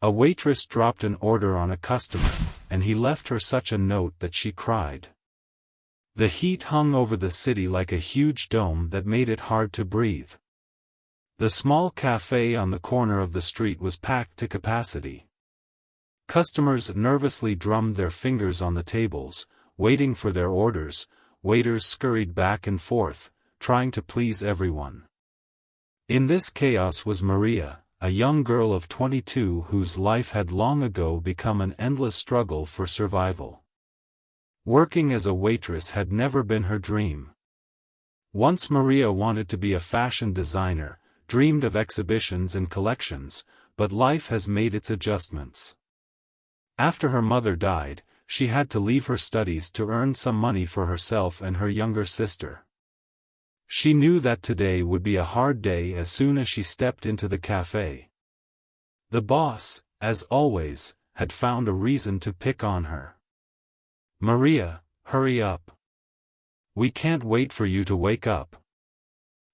A waitress dropped an order on a customer, and he left her such a note that she cried. The heat hung over the city like a huge dome that made it hard to breathe. The small cafe on the corner of the street was packed to capacity. Customers nervously drummed their fingers on the tables, waiting for their orders. Waiters scurried back and forth, trying to please everyone. In this chaos was Maria, a young girl of 22 whose life had long ago become an endless struggle for survival. Working as a waitress had never been her dream. Once Maria wanted to be a fashion designer, dreamed of exhibitions and collections, but life has made its adjustments. After her mother died, she had to leave her studies to earn some money for herself and her younger sister. She knew that today would be a hard day as soon as she stepped into the cafe. The boss, as always, had found a reason to pick on her. "Maria, hurry up. We can't wait for you to wake up.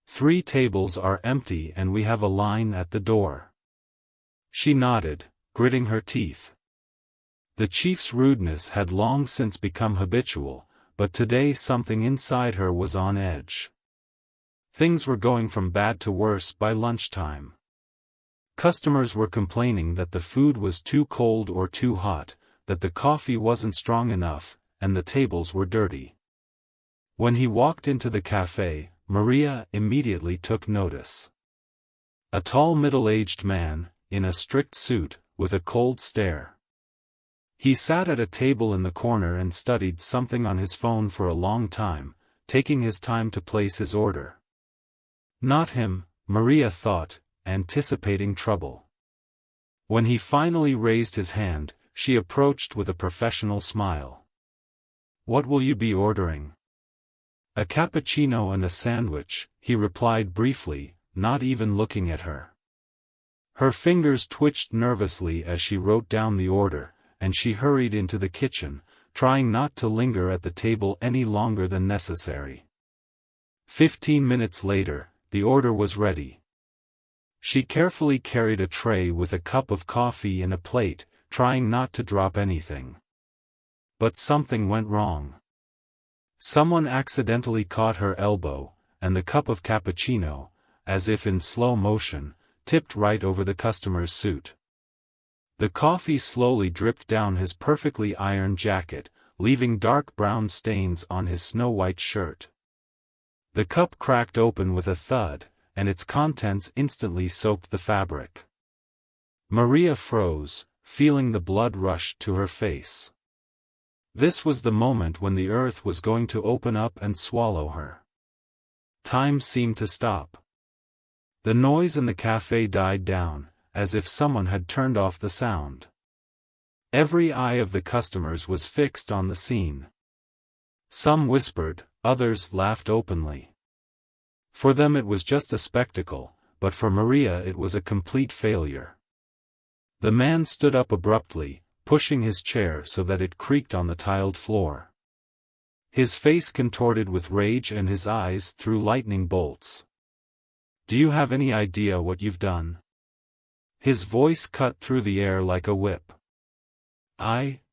3 tables are empty and we have a line at the door." She nodded, gritting her teeth. The chief's rudeness had long since become habitual, but today something inside her was on edge. Things were going from bad to worse by lunchtime. Customers were complaining that the food was too cold or too hot, that the coffee wasn't strong enough, and the tables were dirty. When he walked into the cafe, Maria immediately took notice. A tall middle-aged man, in a strict suit, with a cold stare. He sat at a table in the corner and studied something on his phone for a long time, taking his time to place his order. Not him, Maria thought, anticipating trouble. When he finally raised his hand, she approached with a professional smile. "What will you be ordering?" "A cappuccino and a sandwich," he replied briefly, not even looking at her. Her fingers twitched nervously as she wrote down the order, and she hurried into the kitchen, trying not to linger at the table any longer than necessary. 15 minutes later, the order was ready. She carefully carried a tray with a cup of coffee and a plate, trying not to drop anything. But something went wrong. Someone accidentally caught her elbow, and the cup of cappuccino, as if in slow motion, tipped right over the customer's suit. The coffee slowly dripped down his perfectly ironed jacket, leaving dark brown stains on his snow-white shirt. The cup cracked open with a thud, and its contents instantly soaked the fabric. Maria froze, feeling the blood rush to her face. This was the moment when the earth was going to open up and swallow her. Time seemed to stop. The noise in the cafe died down, as if someone had turned off the sound. Every eye of the customers was fixed on the scene. Some whispered, others laughed openly. For them it was just a spectacle, but for Maria it was a complete failure. The man stood up abruptly, pushing his chair so that it creaked on the tiled floor. His face contorted with rage and his eyes threw lightning bolts. "Do you have any idea what you've done?" His voice cut through the air like a whip.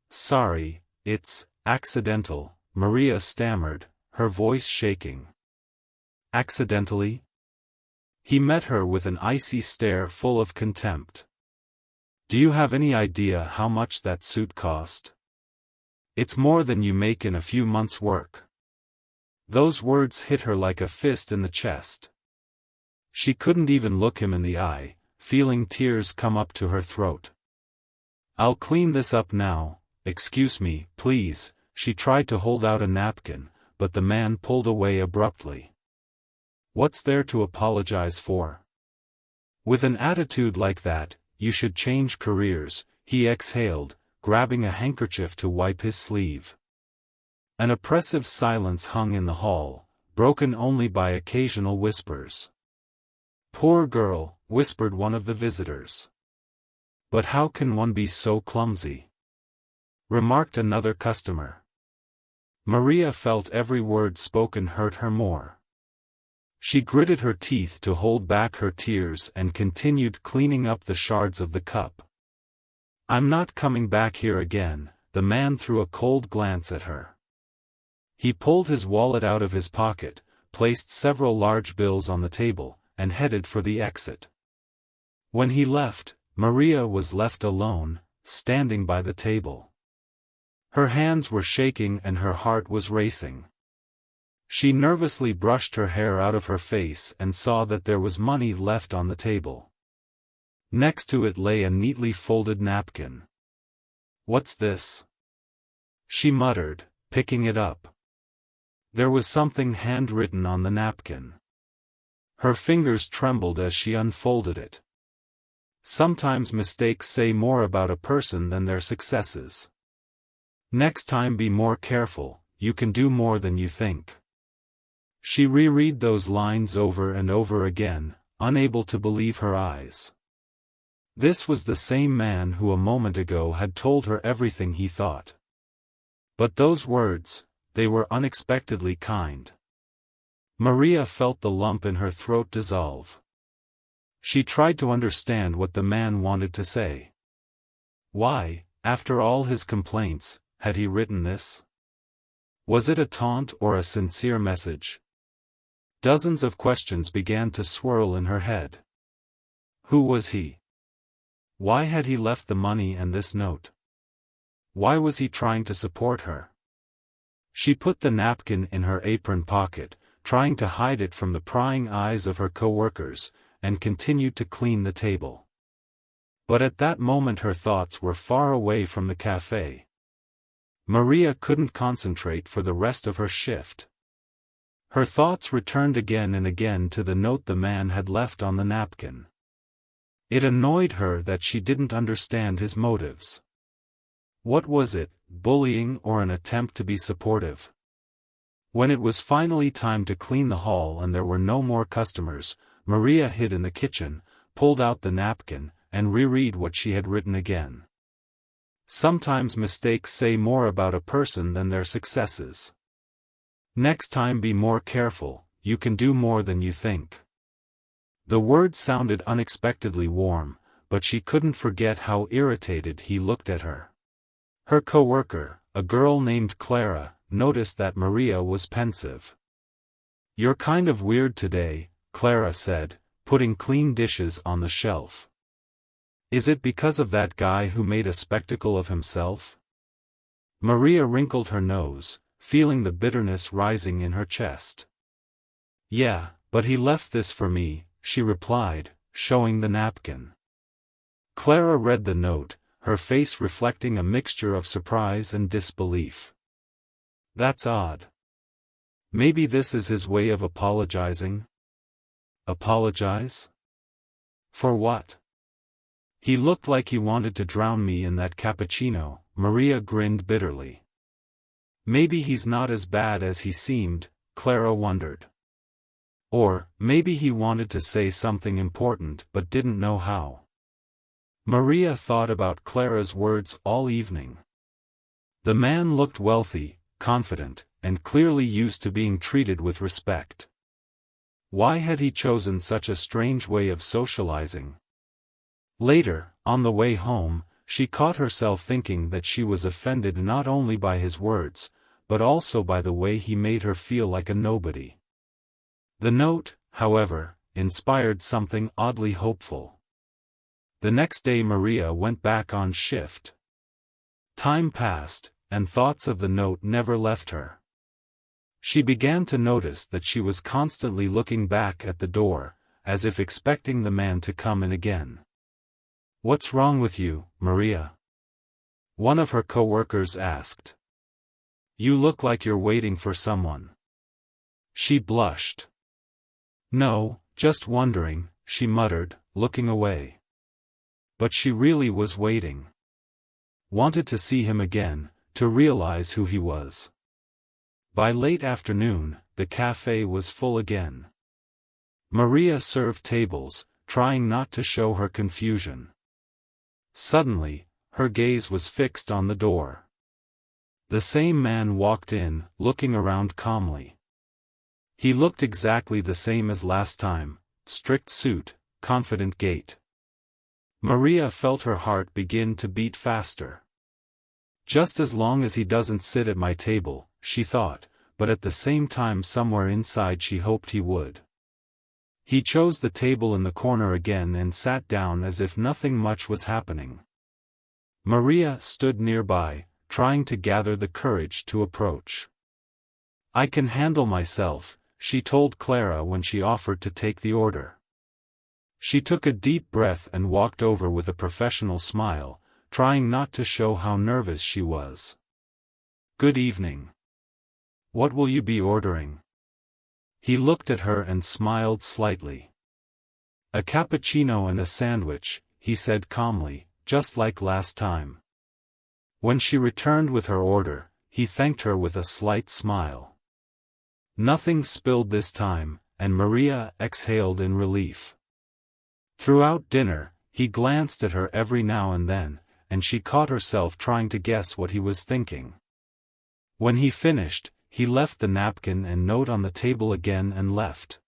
Sorry, it's accidental," Maria stammered, her voice shaking. "Accidentally?" He met her with an icy stare full of contempt. "Do you have any idea how much that suit cost? It's more than you make in a few months' work." Those words hit her like a fist in the chest. She couldn't even look him in the eye, feeling tears come up to her throat. "I'll clean this up now, excuse me, please." She tried to hold out a napkin, but the man pulled away abruptly. "What's there to apologize for? With an attitude like that, you should change careers," he exhaled, grabbing a handkerchief to wipe his sleeve. An oppressive silence hung in the hall, broken only by occasional whispers. "Poor girl," whispered one of the visitors. "But how can one be so clumsy?" remarked another customer. Maria felt every word spoken hurt her more. She gritted her teeth to hold back her tears and continued cleaning up the shards of the cup. I'm not coming back here again." The man threw a cold glance at her. He pulled his wallet out of his pocket, placed several large bills on the table, and headed for the exit. When he left, Maria was left alone, standing by the table. Her hands were shaking and her heart was racing. She nervously brushed her hair out of her face and saw that there was money left on the table. Next to it lay a neatly folded napkin. "What's this?" she muttered, picking it up. There was something handwritten on the napkin. Her fingers trembled as she unfolded it. "Sometimes mistakes say more about a person than their successes. Next time be more careful, you can do more than you think." She reread those lines over and over again, unable to believe her eyes. This was the same man who a moment ago had told her everything he thought. But those words, they were unexpectedly kind. Maria felt the lump in her throat dissolve. She tried to understand what the man wanted to say. Why, after all his complaints, had he written this? Was it a taunt or a sincere message? Dozens of questions began to swirl in her head. Who was he? Why had he left the money and this note? Why was he trying to support her? She put the napkin in her apron pocket, trying to hide it from the prying eyes of her co-workers, and continued to clean the table. But at that moment her thoughts were far away from the cafe. Maria couldn't concentrate for the rest of her shift. Her thoughts returned again and again to the note the man had left on the napkin. It annoyed her that she didn't understand his motives. What was it, bullying or an attempt to be supportive? When it was finally time to clean the hall and there were no more customers, Maria hid in the kitchen, pulled out the napkin, and reread what she had written again. Sometimes mistakes say more about a person than their successes. Next time be more careful, you can do more than you think. The words sounded unexpectedly warm, but she couldn't forget how irritated he looked at her. Her co-worker, a girl named Clara, noticed that Maria was pensive. "You're kind of weird today," Clara said, putting clean dishes on the shelf. "Is it because of that guy who made a spectacle of himself?" Maria wrinkled her nose, feeling the bitterness rising in her chest. "Yeah, but he left this for me," she replied, showing the napkin. Clara read the note, her face reflecting a mixture of surprise and disbelief. "That's odd. Maybe this is his way of apologizing?" "Apologize? For what?" "He looked like he wanted to drown me in that cappuccino," Maria grinned bitterly. "Maybe he's not as bad as he seemed," Clara wondered. Or, maybe he wanted to say something important but didn't know how. Maria thought about Clara's words all evening. The man looked wealthy, confident, and clearly used to being treated with respect. Why had he chosen such a strange way of socializing? Later, on the way home, she caught herself thinking that she was offended not only by his words, but also by the way he made her feel like a nobody. The note, however, inspired something oddly hopeful. The next day Maria went back on shift. Time passed, and thoughts of the note never left her. She began to notice that she was constantly looking back at the door, as if expecting the man to come in again. "What's wrong with you, Maria?" one of her co-workers asked. "You look like you're waiting for someone." She blushed. "No, just wondering," she muttered, looking away. But she really was waiting. Wanted to see him again, to realize who he was. By late afternoon, the cafe was full again. Maria served tables, trying not to show her confusion. Suddenly, her gaze was fixed on the door. The same man walked in, looking around calmly. He looked exactly the same as last time, strict suit, confident gait. Maria felt her heart begin to beat faster. Just as long as he doesn't sit at my table, she thought, but at the same time somewhere inside she hoped he would. He chose the table in the corner again and sat down as if nothing much was happening. Maria stood nearby, trying to gather the courage to approach. "I can handle myself," she told Clara when she offered to take the order. She took a deep breath and walked over with a professional smile, trying not to show how nervous she was. "Good evening. What will you be ordering?" He looked at her and smiled slightly. "A cappuccino and a sandwich," he said calmly, "just like last time." When she returned with her order, he thanked her with a slight smile. Nothing spilled this time, and Maria exhaled in relief. Throughout dinner, he glanced at her every now and then, and she caught herself trying to guess what he was thinking. When he finished, he left the napkin and note on the table again and left.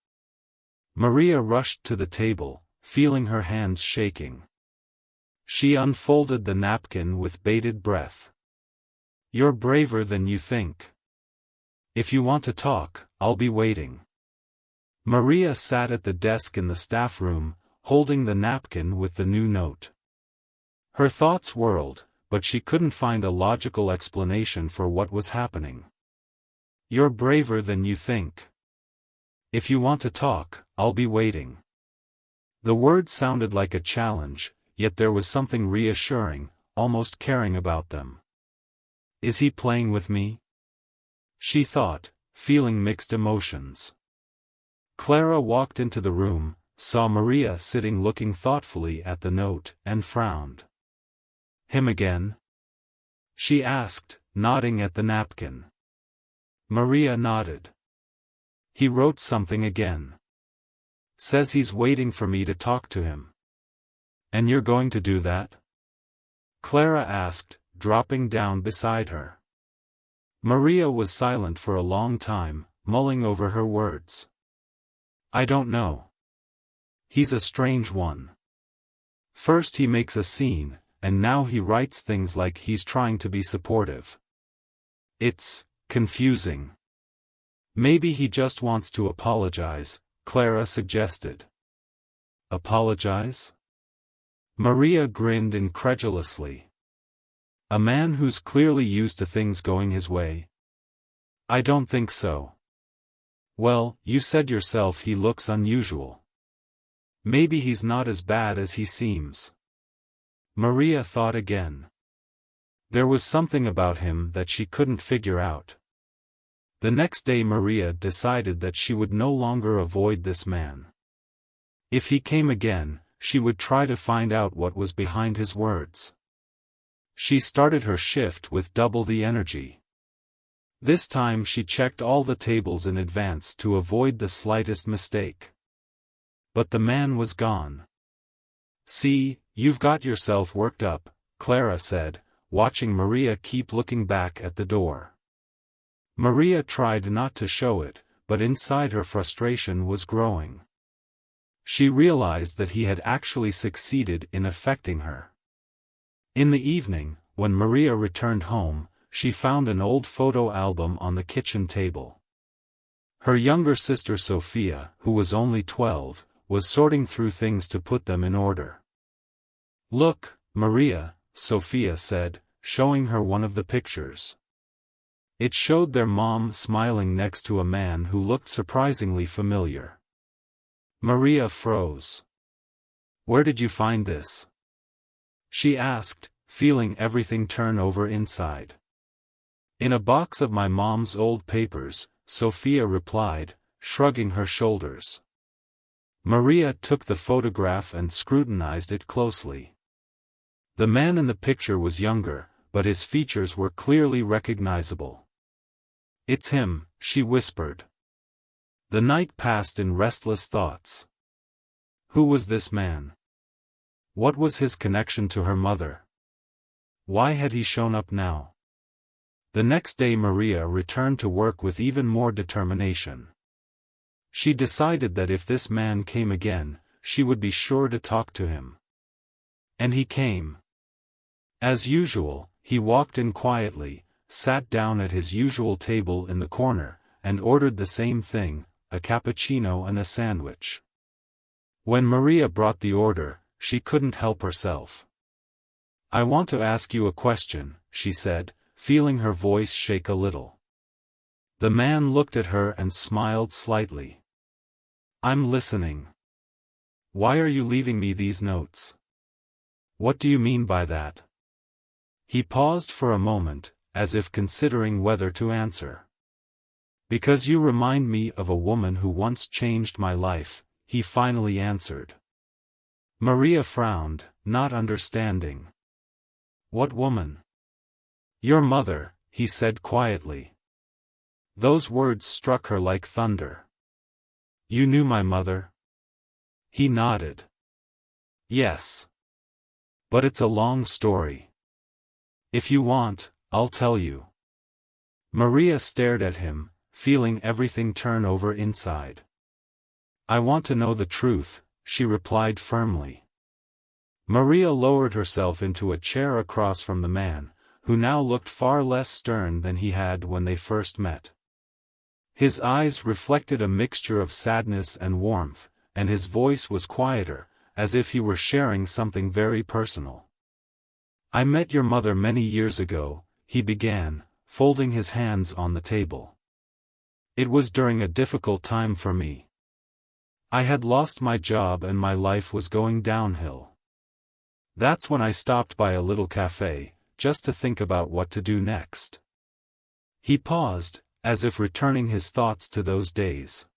Maria rushed to the table, feeling her hands shaking. She unfolded the napkin with bated breath. "You're braver than you think. If you want to talk, I'll be waiting." Maria sat at the desk in the staff room, holding the napkin with the new note. Her thoughts whirled, but she couldn't find a logical explanation for what was happening. "You're braver than you think. If you want to talk, I'll be waiting." The words sounded like a challenge, yet there was something reassuring, almost caring about them. "Is he playing with me?" she thought, feeling mixed emotions. Clara walked into the room, saw Maria sitting looking thoughtfully at the note, and frowned. "Him again?" she asked, nodding at the napkin. Maria nodded. "He wrote something again. Says he's waiting for me to talk to him." "And you're going to do that?" Clara asked, dropping down beside her. Maria was silent for a long time, mulling over her words. "I don't know. He's a strange one. First he makes a scene, and now he writes things like he's trying to be supportive. It's confusing." "Maybe he just wants to apologize," Clara suggested. "Apologize?" Maria grinned incredulously. "A man who's clearly used to things going his way?" "I don't think so." "Well, you said yourself he looks unusual. Maybe he's not as bad as he seems." Maria thought again. There was something about him that she couldn't figure out. The next day Maria decided that she would no longer avoid this man. If he came again, she would try to find out what was behind his words. She started her shift with double the energy. This time she checked all the tables in advance to avoid the slightest mistake. But the man was gone. "See, you've got yourself worked up," Clara said, watching Maria keep looking back at the door. Maria tried not to show it, but inside her frustration was growing. She realized that he had actually succeeded in affecting her. In the evening, when Maria returned home, she found an old photo album on the kitchen table. Her younger sister Sophia, who was only 12, was sorting through things to put them in order. "Look, Maria," Sophia said, showing her one of the pictures. It showed their mom smiling next to a man who looked surprisingly familiar. Maria froze. "Where did you find this?" she asked, feeling everything turn over inside. "In a box of my mom's old papers," Sophia replied, shrugging her shoulders. Maria took the photograph and scrutinized it closely. The man in the picture was younger, but his features were clearly recognizable. "It's him," she whispered. The night passed in restless thoughts. Who was this man? What was his connection to her mother? Why had he shown up now? The next day Maria returned to work with even more determination. She decided that if this man came again, she would be sure to talk to him. And he came. As usual, he walked in quietly, sat down at his usual table in the corner, and ordered the same thing, a cappuccino and a sandwich. When Maria brought the order, she couldn't help herself. "I want to ask you a question," she said, feeling her voice shake a little. The man looked at her and smiled slightly. "I'm listening. Why are you leaving me these notes? What do you mean by that?" He paused for a moment, as if considering whether to answer. "Because you remind me of a woman who once changed my life," he finally answered. Maria frowned, not understanding. "What woman?" "Your mother," he said quietly. Those words struck her like thunder. "You knew my mother?" He nodded. "Yes. But it's a long story. If you want, I'll tell you." Maria stared at him, feeling everything turn over inside. "I want to know the truth," she replied firmly. Maria lowered herself into a chair across from the man, who now looked far less stern than he had when they first met. His eyes reflected a mixture of sadness and warmth, and his voice was quieter, as if he were sharing something very personal. "I met your mother many years ago," he began, folding his hands on the table. "It was during a difficult time for me. I had lost my job and my life was going downhill. That's when I stopped by a little cafe, just to think about what to do next." He paused, as if returning his thoughts to those days.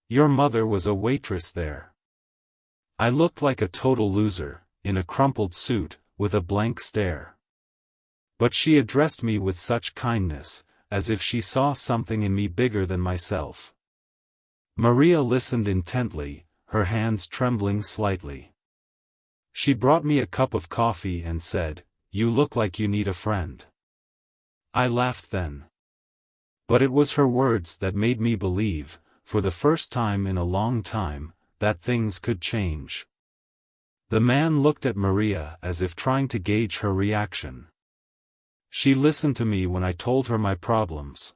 "Your mother was a waitress there. I looked like a total loser, in a crumpled suit, with a blank stare. But she addressed me with such kindness, as if she saw something in me bigger than myself." Maria listened intently, her hands trembling slightly. "She brought me a cup of coffee and said, 'You look like you need a friend.' I laughed then. But it was her words that made me believe, for the first time in a long time, that things could change." The man looked at Maria as if trying to gauge her reaction. "She listened to me when I told her my problems.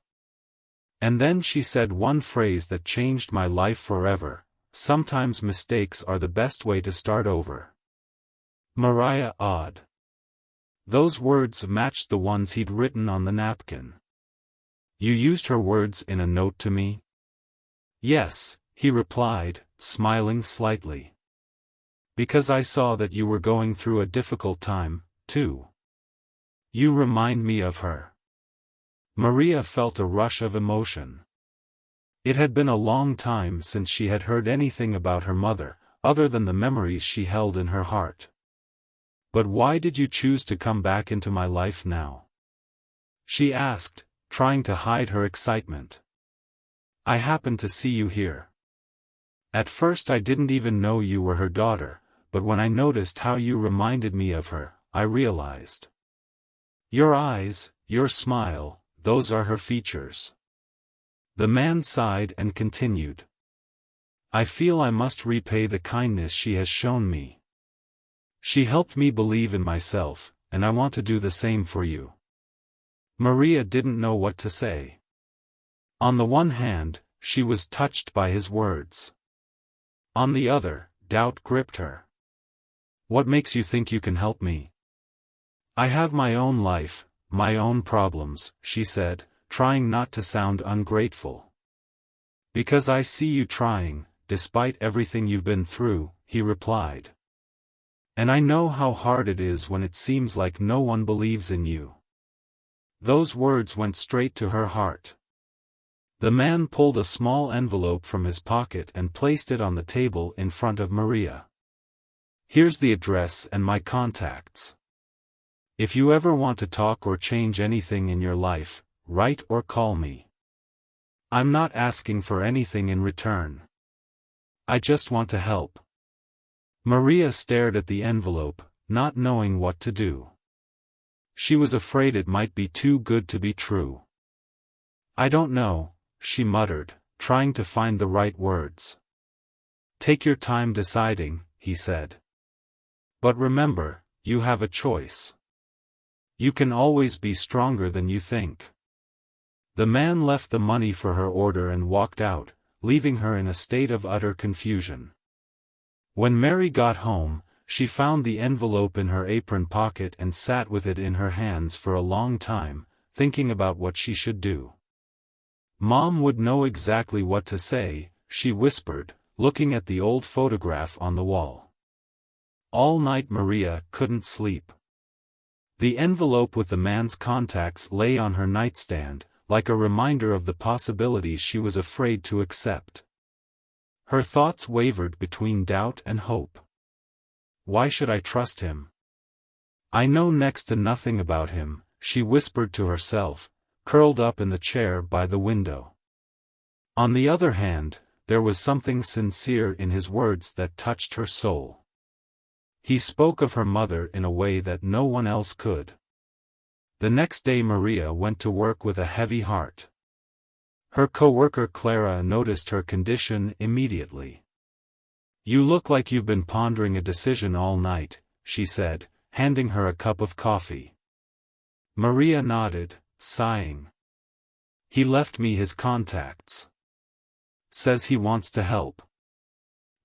And then she said one phrase that changed my life forever: 'Sometimes mistakes are the best way to start over.'" Maria awed. Those words matched the ones he'd written on the napkin. "You used her words in a note to me?" "Yes," he replied, smiling slightly. "Because I saw that you were going through a difficult time, too. You remind me of her." Maria felt a rush of emotion. It had been a long time since she had heard anything about her mother, other than the memories she held in her heart. "But why did you choose to come back into my life now?" she asked, trying to hide her excitement. "I happened to see you here. At first I didn't even know you were her daughter, but when I noticed how you reminded me of her, I realized. Your eyes, your smile, those are her features." The man sighed and continued. "I feel I must repay the kindness she has shown me. She helped me believe in myself, and I want to do the same for you." Maria didn't know what to say. On the one hand, she was touched by his words. On the other, doubt gripped her. "What makes you think you can help me?" "I have my own life, my own problems," she said, trying not to sound ungrateful. "Because I see you trying, despite everything you've been through," he replied. "And I know how hard it is when it seems like no one believes in you." Those words went straight to her heart. The man pulled a small envelope from his pocket and placed it on the table in front of Maria. "Here's the address and my contacts. If you ever want to talk or change anything in your life, write or call me. I'm not asking for anything in return. I just want to help." Maria stared at the envelope, not knowing what to do. She was afraid it might be too good to be true. "I don't know," she muttered, trying to find the right words. "Take your time deciding," he said. But remember, you have a choice. You can always be stronger than you think. The man left the money for her order and walked out, leaving her in a state of utter confusion. When Mary got home, she found the envelope in her apron pocket and sat with it in her hands for a long time, thinking about what she should do. Mom would know exactly what to say, she whispered, looking at the old photograph on the wall. All night Maria couldn't sleep. The envelope with the man's contacts lay on her nightstand, like a reminder of the possibilities she was afraid to accept. Her thoughts wavered between doubt and hope. Why should I trust him? I know next to nothing about him, she whispered to herself, curled up in the chair by the window. On the other hand, there was something sincere in his words that touched her soul. He spoke of her mother in a way that no one else could. The next day Maria went to work with a heavy heart. Her co-worker Clara noticed her condition immediately. "You look like you've been pondering a decision all night," she said, handing her a cup of coffee. Maria nodded, sighing. "He left me his contacts. Says he wants to help.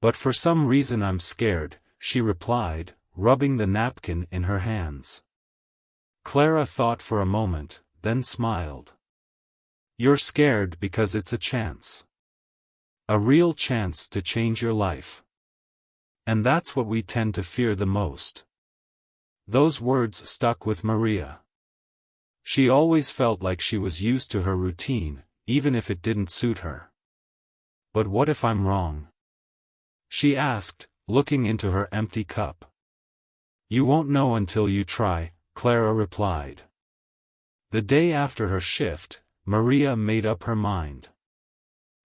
But for some reason I'm scared," she replied, rubbing the napkin in her hands. Clara thought for a moment, then smiled. "You're scared because it's a chance. A real chance to change your life. And that's what we tend to fear the most." Those words stuck with Maria. She always felt like she was used to her routine, even if it didn't suit her. "But what if I'm wrong?" she asked, looking into her empty cup. "You won't know until you try," Clara replied. The day after her shift, Maria made up her mind.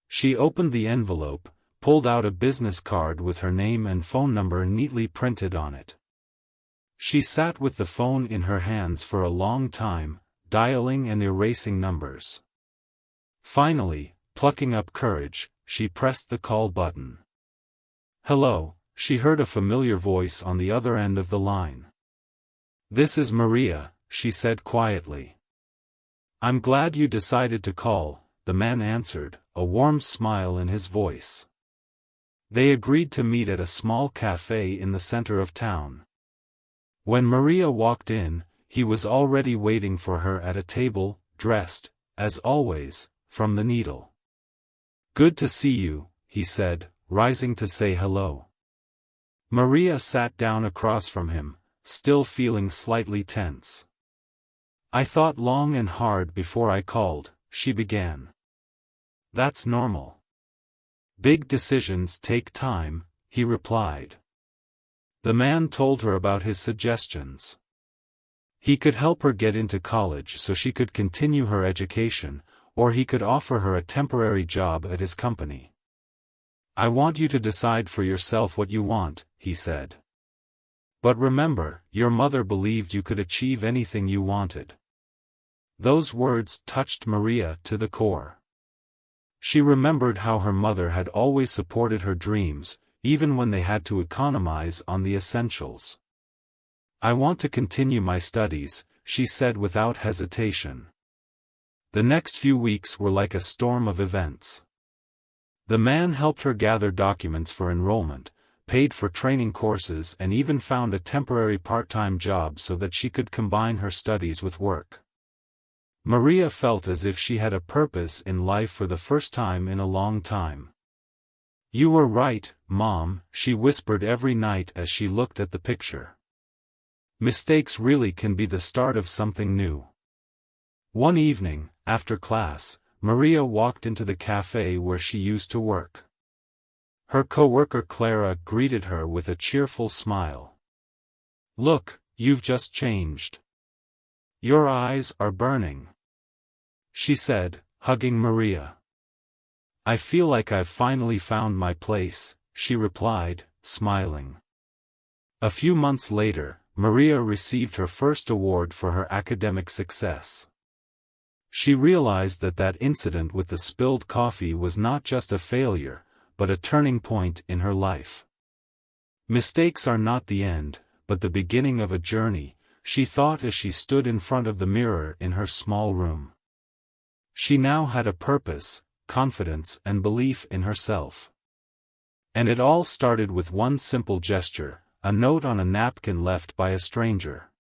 She opened the envelope, pulled out a business card with her name and phone number neatly printed on it. She sat with the phone in her hands for a long time, dialing and erasing numbers. Finally, plucking up courage, she pressed the call button. "Hello," she heard a familiar voice on the other end of the line. "This is Maria," she said quietly. "I'm glad you decided to call," the man answered, a warm smile in his voice. They agreed to meet at a small cafe in the center of town. When Maria walked in, he was already waiting for her at a table, dressed, as always, from the Needle. "Good to see you," he said, rising to say hello. Maria sat down across from him, still feeling slightly tense. "I thought long and hard before I called," she began. "That's normal. Big decisions take time," he replied. The man told her about his suggestions. He could help her get into college so she could continue her education, or he could offer her a temporary job at his company. "I want you to decide for yourself what you want," he said. "But remember, your mother believed you could achieve anything you wanted." Those words touched Maria to the core. She remembered how her mother had always supported her dreams, even when they had to economize on the essentials. "I want to continue my studies," she said without hesitation. The next few weeks were like a storm of events. The man helped her gather documents for enrollment, paid for training courses and even found a temporary part-time job so that she could combine her studies with work. Maria felt as if she had a purpose in life for the first time in a long time. "You were right, Mom," she whispered every night as she looked at the picture. "Mistakes really can be the start of something new." One evening, after class, Maria walked into the cafe where she used to work. Her co-worker Clara greeted her with a cheerful smile. "Look, you've just changed. Your eyes are burning," she said, hugging Maria. "I feel like I've finally found my place," she replied, smiling. A few months later, Maria received her first award for her academic success. She realized that incident with the spilled coffee was not just a failure, but a turning point in her life. Mistakes are not the end, but the beginning of a journey, she thought as she stood in front of the mirror in her small room. She now had a purpose, confidence and belief in herself. And it all started with one simple gesture, a note on a napkin left by a stranger.